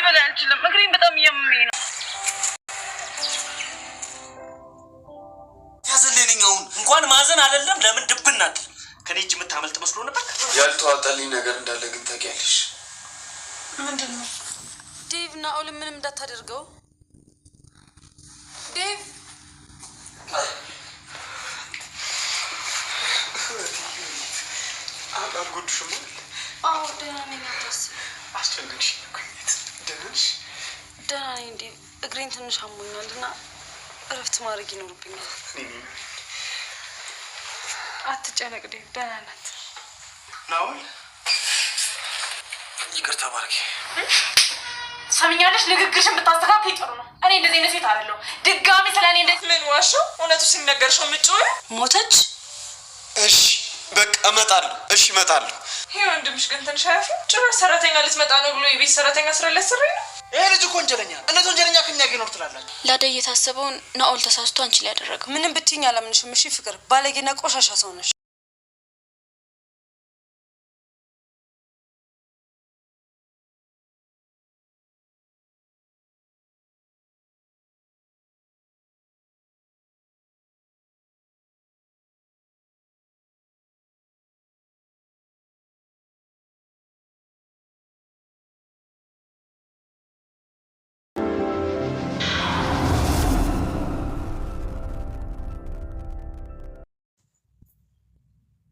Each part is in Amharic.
በላይ አልችልም። እግሬን በጣም እያመመኝ ነው። ያዘለኝውን እንኳን ማዘን አይደለም ለምን ድብናት ከኔ እጅ የምታመልጥ መስሎ ነበር። ያልተዋጠልኝ ነገር እንዳለ ግን ታውቂያለሽ። ምንድን ነው? ዴቭ ናኦል ምንም እንዳታደርገው። ዴቭ አልጎድሽም? አዎ ደህና ነኝ። አታስብ። አስጨነቅሽኝ እኮ። ደህና ነሽ? ደህና ነኝ ዴቭ። እግሬን ትንሽ አሞኛል እና እረፍት ማድረግ ይኖርብኛል። አትጨነቅ ዴቭ፣ ደህና ናት። ናኦል ይቅርታ ባርኪ። ሰምኛለሽ? ንግግርሽን ብታስተካክይ ጥሩ ነው። እኔ እንደዚህ አይነት ሴት አይደለሁም። ድጋሚ ስለኔ እንደዚህ ምን ዋሽው? እውነቱ ሲነገርሽው ምጮይ ሞተች። እሺ በቃ እመጣለሁ። እሺ እመጣለሁ። ይሄ ወንድምሽ ግን ትንሽ አያፍም? ጭራሽ ሰራተኛ ልትመጣ ነው ብሎ የቤት ሰራተኛ ስራ ሊያሰራኝ ነው። ይሄ ልጅ እኮ ወንጀለኛ ነው። እነዚህ ወንጀለኛ ከኛ ጋር ይኖር ትላላችሁ? ላደይ የታሰበውን ናኦል ተሳስቶ አንቺ ላይ ያደረገው ምንም ብትይኝ አላምንሽም። እሺ ፍቅር ባለጌና ቆሻሻ ሰው ነሽ።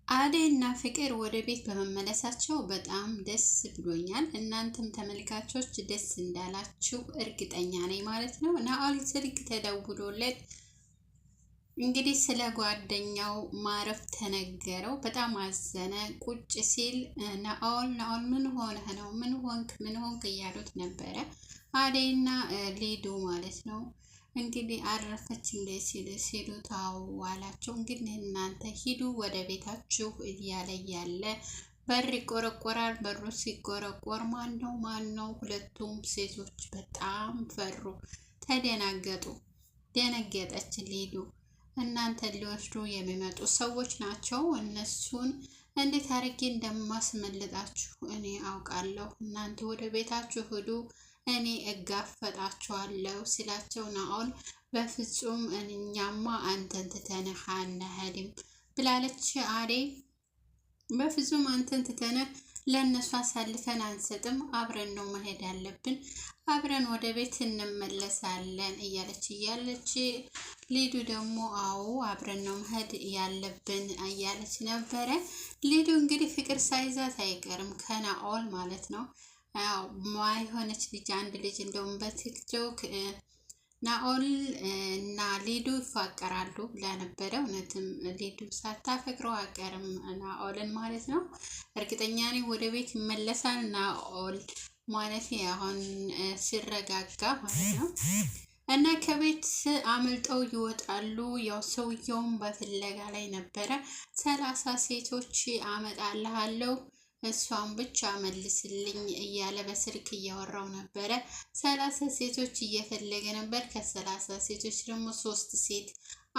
አደይና ፍቅር ወደ ቤት በመመለሳቸው በጣም ደስ ብሎኛል። እናንተም ተመልካቾች ደስ እንዳላችሁ እርግጠኛ ነኝ ማለት ነው። ናኦል ስልክ ተደውሎለት እንግዲህ ስለ ጓደኛው ማረፍ ተነገረው። በጣም አዘነ። ቁጭ ሲል ናኦል ምን ሆነህ ነው? ምን ሆንክ እያሉት ነበረ አደይና ሊዱ ማለት ነው። እንግዲህ አረፈች እንደ ሲሉ ታው አላቸው። እንግዲህ እናንተ ሂዱ ወደ ቤታችሁ እያለ ያለ በር ይቆረቆራል። በሩ ሲቆረቆር ማን ነው? ሁለቱም ሴቶች በጣም ፈሩ፣ ተደናገጡ። ደነገጠች ሊዱ። እናንተ ሊወስዱ የሚመጡ ሰዎች ናቸው። እነሱን እንዴት አድርጌ እንደማስመልጣችሁ እኔ አውቃለሁ። እናንተ ወደ ቤታችሁ ሂዱ፣ እኔ እጋፈጣቸዋለሁ ሲላቸው ናኦል በፍጹም እኛማ አንተን ትተንህ አንሄድም ብላለች አደይ። በፍጹም አንተን ትተንህ ለእነሱ አሳልፈን አንሰጥም፣ አብረን ነው መሄድ ያለብን፣ አብረን ወደ ቤት እንመለሳለን እያለች ሊዱ ደግሞ አዎ አብረን ነው መሄድ ያለብን እያለች ነበረ። ሊዱ እንግዲህ ፍቅር ሳይዛት አይቀርም ከናኦል ማለት ነው። ያው ማይሆነች ልጅ አንድ ልጅ እንደውም በቲክቶክ ናኦል እና ሊዱ ይፋቀራሉ ብላ ነበረ። እውነትም ሊዱ ሳታፈቅረው አቀርም ናኦልን ማለት ነው። እርግጠኛ ነኝ ወደ ቤት ይመለሳል ናኦል ማለት አሁን ሲረጋጋ ማለት ነው። እና ከቤት አመልጠው ይወጣሉ። ያው ሰውየውም በፍለጋ ላይ ነበረ። 30 ሴቶች አመጣልሃለሁ እሷን ብቻ መልስልኝ እያለ በስልክ እያወራው ነበረ። 30 ሴቶች እየፈለገ ነበር። ከ30 ሴቶች ደግሞ 3 ሴት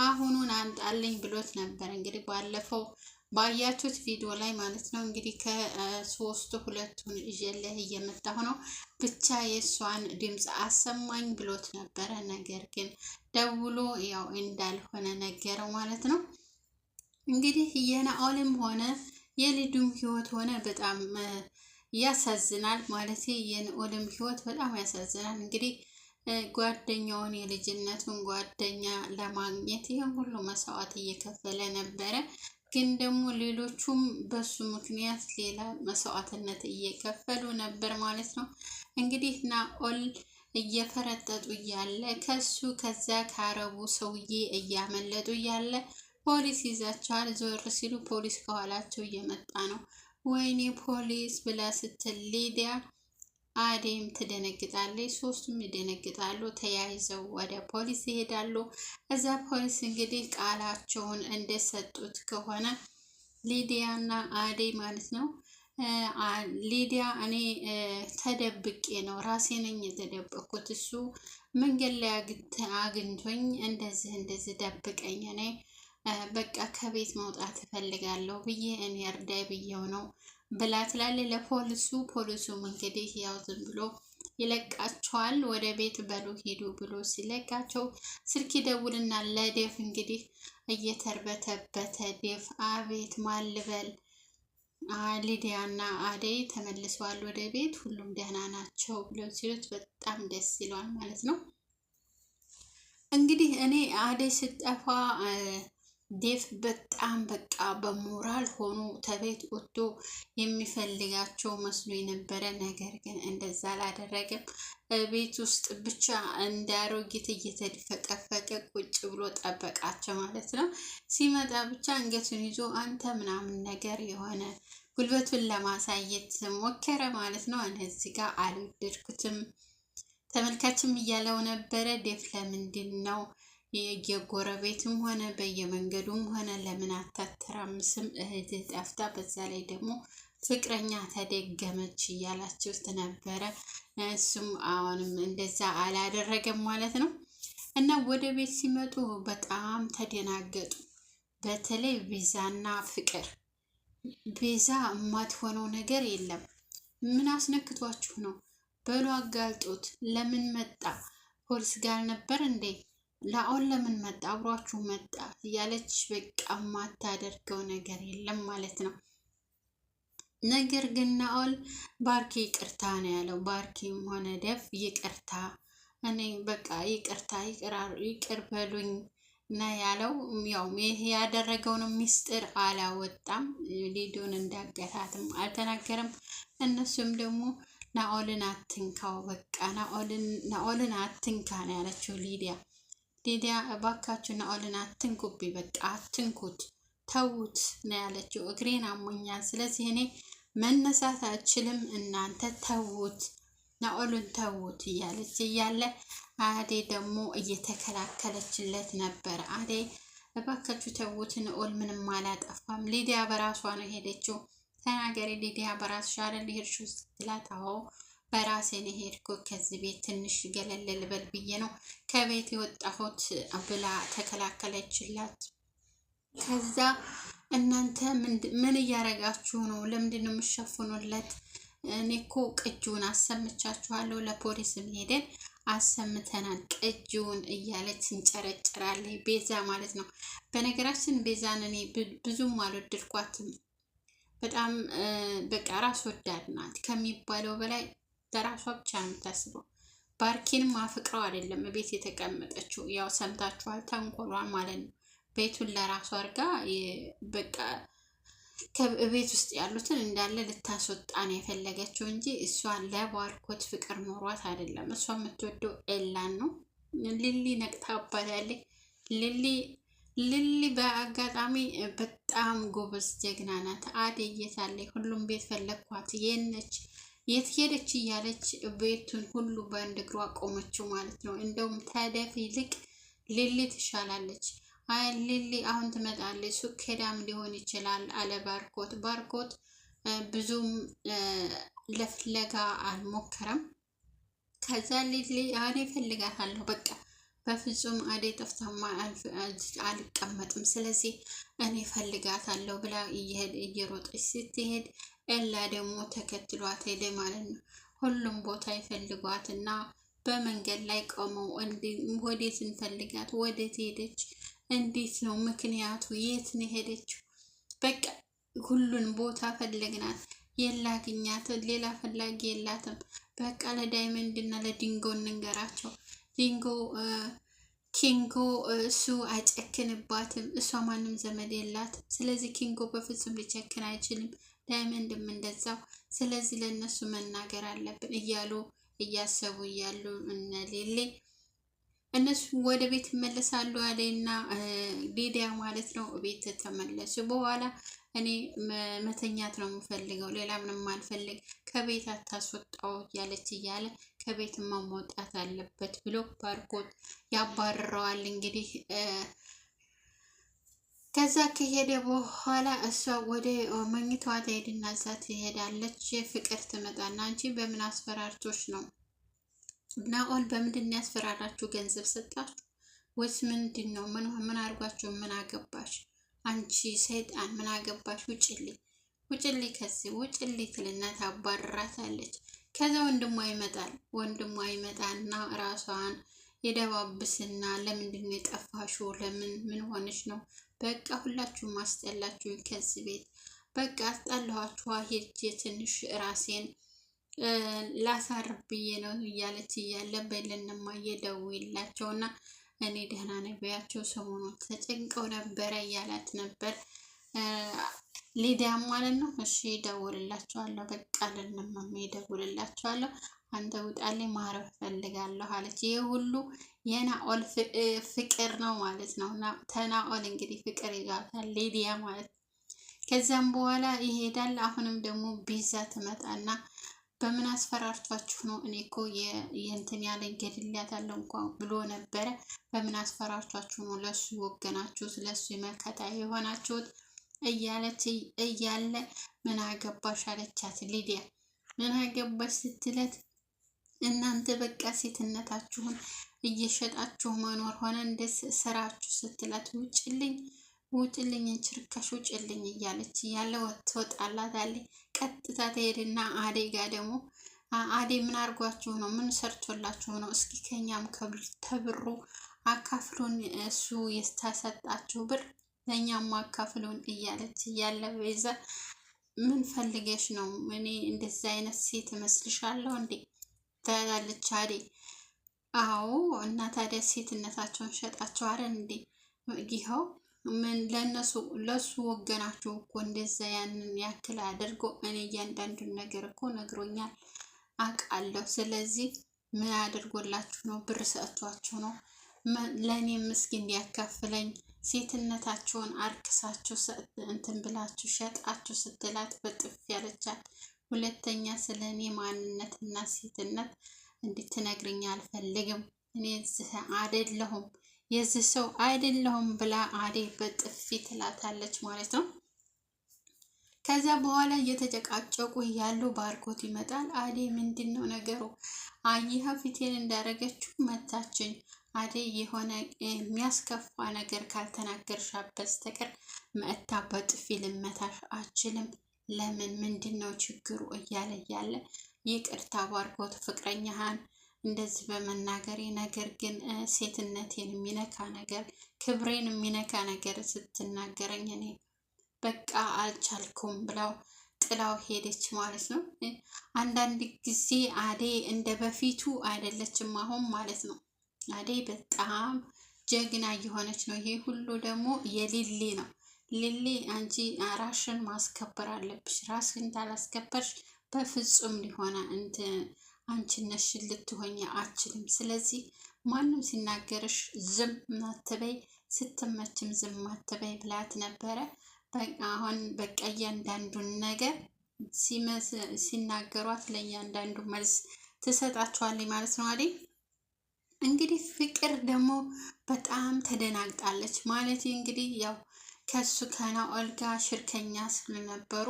አሁኑን አንጣልኝ ብሎት ነበር። እንግዲህ ባለፈው ባያችሁት ቪዲዮ ላይ ማለት ነው። እንግዲህ ከ3ቱ 2ቱን ይዤልህ እየመጣሁ ነው፣ ብቻ የእሷን ድምፅ አሰማኝ ብሎት ነበረ። ነገር ግን ደውሎ ያው እንዳልሆነ ነገረው ማለት ነው። እንግዲህ የናኦልም ሆነ የሊዱም ህይወት ሆነ በጣም ያሳዝናል ማለት የናኦልም ህይወት በጣም ያሳዝናል። እንግዲህ ጓደኛውን የልጅነቱን ጓደኛ ለማግኘት ይሄን ሁሉ መስዋዕት እየከፈለ ነበረ። ግን ደግሞ ሌሎቹም በሱ ምክንያት ሌላ መስዋዕትነት እየከፈሉ ነበር ማለት ነው። እንግዲህ ናኦል እየፈረጠጡ እያለ ከዛ ከአረቡ ሰውዬ እያመለጡ እያለ ፖሊስ ይዛቸዋል። ዞር ሲሉ ፖሊስ ከኋላቸው እየመጣ ነው። ወይኔ ፖሊስ ብላ ስትል ሊዲያ አደይም ትደነግጣለች። 3ቱም ይደነግጣሉ። ተያይዘው ወደ ፖሊስ ይሄዳሉ። እዛ ፖሊስ እንግዲህ ቃላቸውን እንደሰጡት ከሆነ ሊዲያና አደይ ማለት ነው። ሊዲያ እኔ ተደብቄ ነው ራሴ ነኝ የተደበቅኩት፣ እሱ መንገድ ላይ አግኝቶኝ እንደዚህ ደብቀኝ፣ እኔ በቃ ከቤት መውጣት እፈልጋለሁ ብዬ እኔ እርዳይ ብዬው ነው ብላ ትላለች ለፖሊሱ። ፖሊሱም እንግዲህ ያው ዝም ብሎ ይለቃቸዋል። ወደ ቤት በሉ ሂዱ ብሎ ሲለቃቸው ስልክ ይደውልና ለዴፍ እንግዲህ እየተርበተበተ ዴፍ አቤት ማልበል ሊዲያና አደይ ተመልሰዋል ወደ ቤት ሁሉም ደህና ናቸው ብለው ሲሉት በጣም ደስ ይለዋል ማለት ነው። እንግዲህ እኔ አደይ ስጠፋ ዴፍ በጣም በቃ በሞራል ሆኖ ተቤት ወጥቶ የሚፈልጋቸው መስሎ የነበረ ነገር ግን እንደዛ አላደረገም። ቤት ውስጥ ብቻ እንዳሮጊት እየተፈቀፈቀ ቁጭ ብሎ ጠበቃቸው ማለት ነው። ሲመጣ ብቻ አንገቱን ይዞ አንተ ምናምን ነገር የሆነ ጉልበቱን ለማሳየት ሞከረ ማለት ነው። እኔ እዚህ ጋር አልወደድኩትም። ተመልካችም እያለው ነበረ ዴፍ ለምንድን ነው የጎረቤትም ሆነ በየመንገዱም ሆነ ለምን አታተራምስም? እህት ጠፍታ በዛ ላይ ደግሞ ፍቅረኛ ተደገመች እያላችሁት ነበረ። እሱም አሁንም እንደዛ አላደረገም ማለት ነው። እና ወደ ቤት ሲመጡ በጣም ተደናገጡ። በተለይ ቤዛና ፍቅር። ቤዛ የማትሆነው ነገር የለም። ምን አስነክቷችሁ ነው? በሉ አጋልጦት። ለምን መጣ? ፖሊስ ጋር ነበር እንዴ? ናኦል ለምን መጣ? አብሯችሁ መጣ እያለች በቃ ማታደርገው ነገር የለም ማለት ነው። ነገር ግን ናኦል ባርኪ ይቅርታ ነው ያለው። ባርኪም ሆነ ደፍ ይቅርታ፣ እኔ በቃ ይቅርታ ይቅር በሉኝ ነው ያለው። ያው ይሄ ያደረገውን ሚስጥር አላወጣም። ሊዲዮን እንዳገታትም አልተናገረም። እነሱም ደግሞ ናኦልን አትንካው፣ በቃ ናኦልን አትንካ ነው ያለችው ሊዲያ። ሊዲያ እባካችሁ ናኦልን አትንኩብኝ፣ በቃ አትንኩት፣ ተዉት ነው ያለችው። እግሬን አሞኛል፣ ስለዚህ እኔ መነሳት አልችልም፣ እናንተ ተዉት፣ ናኦልን ተዉት እያለች እያለ አደይ ደግሞ እየተከላከለችለት ነበር። አደይ እባካችሁ ተዉት፣ ናኦል ምንም አላጠፋም፣ ሊዲያ በራሷ ነው ሄደችው፣ ተናገሪ ሊዲያ በራስሽ አይደል ሄድሽው ስትላት አዎ በራሴ ነው ሄድኩ፣ ከዚህ ቤት ትንሽ ገለል ልበል ብዬ ነው ከቤት የወጣሁት ብላ ተከላከለችላት። ከዛ እናንተ ምን እያረጋችሁ ነው? ለምንድን ነው የምትሸፍኑለት? እኔ እኮ ቅጂውን አሰምቻችኋለሁ፣ ለፖሊስም ሄደን አሰምተናል ቅጂውን እያለች እንጨረጭራለች ቤዛ ማለት ነው። በነገራችን ቤዛን እኔ ብዙም አልወደድኳትም። በጣም በቃ ራስ ወዳድ ናት ከሚባለው በላይ ለራሷ ብቻ ነው የምታስበው። ባርኪንም አፍቅረው አይደለም ቤት የተቀመጠችው፣ ያው ሰምታችኋል ተንኮሏን ማለት ነው። ቤቱን ለራሷ አድርጋ በቃ ከቤት ውስጥ ያሉትን እንዳለ ልታስወጣ ነው የፈለገችው እንጂ እሷ ለባርኮት ፍቅር ኖሯት አይደለም። እሷ የምትወደው ኤላን ነው። ሊሊ ነቅታባታለች። ሊሊ በአጋጣሚ በጣም ጎበዝ ጀግና ናት። አደይ የታለች? ሁሉም ቤት ፈለግኳት፣ የነች የት ሄደች እያለች ቤቱን ሁሉ በአንድ እግሯ ቆመችው ማለት ነው። እንደውም ተደፍ ይልቅ ሊሊ ትሻላለች። ሊሊ አሁን ትመጣለች፣ ሱቅ ሄዳም ሊሆን ይችላል አለ ባርኮት። ባርኮት ብዙም ለፍለጋ አልሞከረም። ከዛ ሊሊ እኔ እፈልጋታለሁ፣ በቃ በፍጹም አደይ ጠፍታማ አልቀመጥም፣ ስለዚህ እኔ እፈልጋታለሁ ብላ እየሮጠች ስትሄድ ኤላ ደግሞ ተከትሏት ሄደ ማለት ነው። ሁሉም ቦታ ይፈልጓት እና በመንገድ ላይ ቆመው ወዴት እንፈልጋት? ወዴት ሄደች? እንዴት ነው ምክንያቱ? የት ነው ሄደችው? በቃ ሁሉን ቦታ ፈለግናት፣ የላግኛት፣ ሌላ ፈላጊ የላትም። በቃ ለዳይመንድ እና ለዲንጎ እንንገራቸው። ዲንጎ ኪንጎ እሱ አይጨክንባትም፣ እሷ ማንም ዘመድ የላትም። ስለዚህ ኪንጎ በፍጹም ሊጨክን አይችልም፣ ዳይመንድም እንደዛው። ስለዚህ ለእነሱ መናገር አለብን እያሉ እያሰቡ እያሉ እነ ሌሌ እነሱ ወደ ቤት ይመለሳሉ። አደይና ሊዲያ ማለት ነው። ቤት ተመለሱ በኋላ እኔ መተኛት ነው የምፈልገው፣ ሌላ ምንም አልፈልግ፣ ከቤት አታስወጣው እያለች እያለ ከቤትማ መውጣት አለበት ብሎ ባርኮት ያባርረዋል። እንግዲህ ከዛ ከሄደ በኋላ እሷ ወደ መኝታዋ ትሄድና እዛ ትሄዳለች። ፍቅር ትመጣና አንቺ በምን አስፈራርቶች ነው ናኦል? በምንድን ያስፈራራችሁ? ገንዘብ ሰጣችሁ ወይስ ምንድን ነው? ምን አድርጓችሁ? ምን አገባሽ አንቺ ሰይጣን፣ ምን አገባሽ? ውጭልኝ፣ ውጭልኝ፣ ከዚህ ውጭልኝ ትልና ታባርራታለች። ከዛ ወንድሟ ይመጣና ራሷን የደባብስና ለምንድን ነው የጠፋሽው? ምን ሆነሽ ነው? በቃ ሁላችሁም አስጠላችሁኝ ከዚህ ቤት በቃ አስጠላኋችኋ። ሄጄ ትንሽ ራሴን ላሳርፍ ብዬ ነው እያለች እያለ በለንማ እየደውይላቸውና እኔ ደህና ነኝ በያቸው። ሰሞኑን ተጨንቀው ነበረ እያላት ነበር ሊዲያ ማለት ነው። እሺ እደውልላቸዋለሁ፣ በቃ ለነማማ እደውልላቸዋለሁ፣ አንተ ውጣልኝ ማረፍ እፈልጋለሁ አለች። ይሄ ሁሉ የናኦል ፍቅር ነው ማለት ነው። ተናኦል እንግዲህ ፍቅር ይዟታል ሊዲያ ማለት ነው። ከዛም በኋላ ይሄዳል። አሁንም ደግሞ ቤዛ ትመጣና በምን አስፈራርቷችሁ ነው? እኔ እኮ የእንትን ያለኝ ገድላታለሁ እንኳን ብሎ ነበረ። በምን አስፈራርቷችሁ ነው ለሱ ወገናችሁት ለሱ መከታ የሆናችሁት? እያለች እያለ ምን አገባሽ አለቻት ሊዲያ። ምን አገባሽ ስትለት እናንተ በቃ ሴትነታችሁን እየሸጣችሁ መኖር ሆነ እንደ ስራችሁ ስትላት ውጭልኝ ችርካሽ ውጭልኝ እያለች እያለ ትወጣላታለች። ቀጥታ ትሄድና አዴ ጋ ደግሞ አዴ ምን አርጓችሁ ነው? ምን ሰርቶላችሁ ነው? እስኪ ከኛም ተብሩ አካፍሉን፣ እሱ የስታሰጣችሁ ብር ለእኛም አካፍሉን እያለች እያለ ቤዛ ምን ፈልገሽ ነው? እኔ እንደዛ አይነት ሴት እመስልሻለሁ እንዴ ትላለች አዴ። አዎ እና ታዲያ ሴትነታቸውን ሸጣቸው አረ እንዴ ይኸው ምን ለሱ ወገናችሁ እኮ እንደዛ ያንን ያክል አድርጎ እኔ እያንዳንዱን ነገር እኮ ነግሮኛል አውቃለሁ። ስለዚህ ምን አድርጎላችሁ ነው? ብር ሰጥቷችሁ ነው ለእኔም እስኪ እንዲያካፍለኝ ሴትነታችሁን አርክሳችሁ እንትን ብላችሁ ሸጣችሁ ስትላት በጥፍ ያለቻት። ሁለተኛ ስለ እኔ ማንነትና ሴትነት እንድትነግርኝ አልፈልግም፣ እኔ አይደለሁም የዚህ ሰው አይደለሁም ብላ አዴ በጥፊ ትላታለች ማለት ነው። ከዛ በኋላ እየተጨቃጨቁ ያሉ ባርኮት ይመጣል። አዴ ምንድን ነው ነገሩ? አየህ ፊቴን እንዳረገችው መታችኝ። አዴ የሆነ የሚያስከፋ ነገር ካልተናገርሻ በስተቀር መእታ በጥፊ ልመታሽ አችልም። ለምን ምንድን ነው ችግሩ? እያለ ይቅርታ ባርኮት ፍቅረኛህን እንደዚህ በመናገሬ ነገር ግን ሴትነቴን የሚነካ ነገር ክብሬን የሚነካ ነገር ስትናገረኝ እኔ በቃ አልቻልኩም ብላው ጥላው ሄደች ማለት ነው። አንዳንድ ጊዜ አዴ እንደ በፊቱ አይደለችም አሁን ማለት ነው። አዴ በጣም ጀግና እየሆነች ነው። ይሄ ሁሉ ደግሞ የሊሊ ነው። ሊሊ አንቺ ራስሽን ማስከበር አለብሽ። ራስሽን እንዳላስከበርሽ በፍጹም ሊሆነ አንቺ ነሽ ልትሆኝ አችልም። ስለዚህ ማንም ሲናገርሽ ዝም አትበይ፣ ስትመችም ዝም አትበይ ብላት ነበረ። አሁን በቃ እያንዳንዱን ነገር ሲናገሯት ለእያንዳንዱ መልስ ትሰጣቸዋለች ማለት ነው አይደል? እንግዲህ ፍቅር ደግሞ በጣም ተደናግጣለች ማለት እንግዲህ ያው ከሱ ከናኦል ጋር ሽርከኛ ስለነበሩ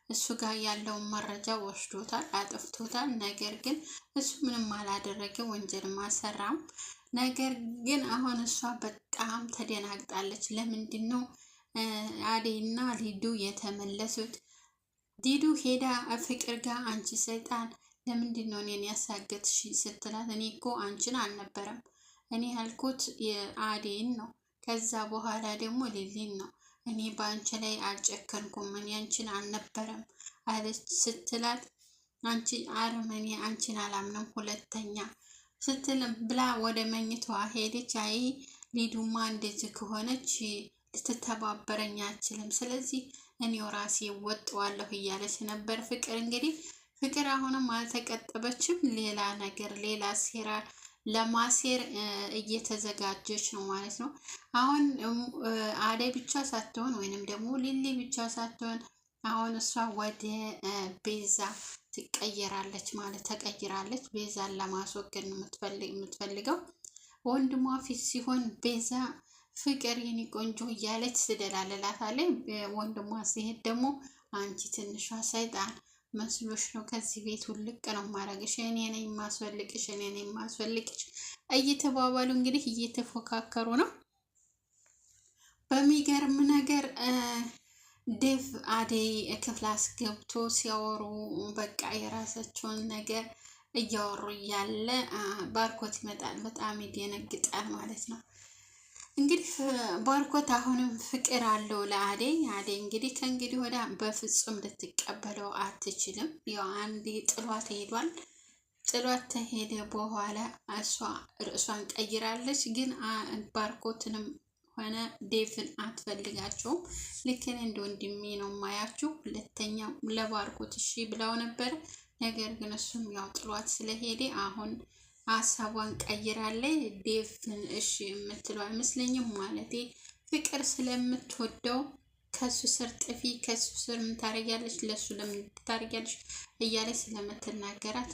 እሱ ጋር ያለውን መረጃ ወስዶታል፣ አጥፍቶታል። ነገር ግን እሱ ምንም አላደረገ፣ ወንጀልም አልሰራም። ነገር ግን አሁን እሷ በጣም ተደናግጣለች። ለምንድን ነው አዴና ሊዱ የተመለሱት? ሊዱ ሄዳ ፍቅር ጋር አንቺ ሰይጣን ለምንድን ነው እኔን ያሳገትሽ ስትላት፣ እኔ እኮ አንቺን አልነበረም እኔ ያልኩት የአዴን ነው። ከዛ በኋላ ደግሞ ሊሊን ነው። እኔ በአንቺ ላይ አልጨከንኩም፣ እኔ አንቺን አልነበረም አለች ስትላት፣ አንቺ አረመኔ አንቺን አላምንም ሁለተኛ ስትል ብላ ወደ መኝታዋ ሄደች። አይ ሊዱማ እንደዚህ ከሆነች ልትተባበረኝ አችልም፣ ስለዚህ እኔው ራሴ ወጥዋለሁ እያለች ነበር ፍቅር። እንግዲህ ፍቅር አሁንም አልተቀጠበችም። ሌላ ነገር ሌላ ሴራ ለማሴር እየተዘጋጀች ነው ማለት ነው። አሁን አደይ ብቻ ሳትሆን ወይንም ደግሞ ሊሊ ብቻ ሳትሆን አሁን እሷ ወደ ቤዛ ትቀየራለች ማለት ተቀይራለች። ቤዛን ለማስወገድ ነው የምትፈልገው ወንድሟ ፊት ሲሆን ቤዛ ፍቅር የኔ ቆንጆ እያለች ትደላለላታለች። ወንድሟ ሲሄድ ደግሞ አንቺ ትንሿ ሰይጣን መስሎሽ ነው ከዚህ ቤት ውልቅ ነው ማረግሽ፣ እኔ ነኝ ማስወልቅሽ እየተባባሉ እንግዲህ እየተፎካከሩ ነው። በሚገርም ነገር ዴቭ አደይ ክፍል አስገብቶ ሲያወሩ በቃ የራሳቸውን ነገር እያወሩ እያለ ባርኮት ይመጣል። በጣም ይደነግጣል ማለት ነው። እንግዲህ ባርኮት አሁንም ፍቅር አለው ለአደይ። አደይ እንግዲህ ከእንግዲህ ወዲያ በፍጹም ልትቀበለው አትችልም። ያው አንዴ ጥሏት ሄዷል። ጥሏት ተሄደ በኋላ እሷ ርዕሷን ቀይራለች። ግን ባርኮትንም ሆነ ዴቭን አትፈልጋቸውም። ልክ እኔ እንደ ወንድሜ ነው ማያችሁ። ሁለተኛ ለባርኮት እሺ ብላው ነበር። ነገር ግን እሱም ያው ጥሏት ስለሄደ አሁን ሀሳቧን ቀይራለች። ዴቭን እሺ የምትለው አይመስለኝም። ማለቴ ፍቅር ስለምትወደው ከሱ ስር ጥፊ፣ ከሱ ስር ምን ታረጊያለሽ፣ ለሱ ለምን ታረጊያለሽ እያለች ስለምትናገራት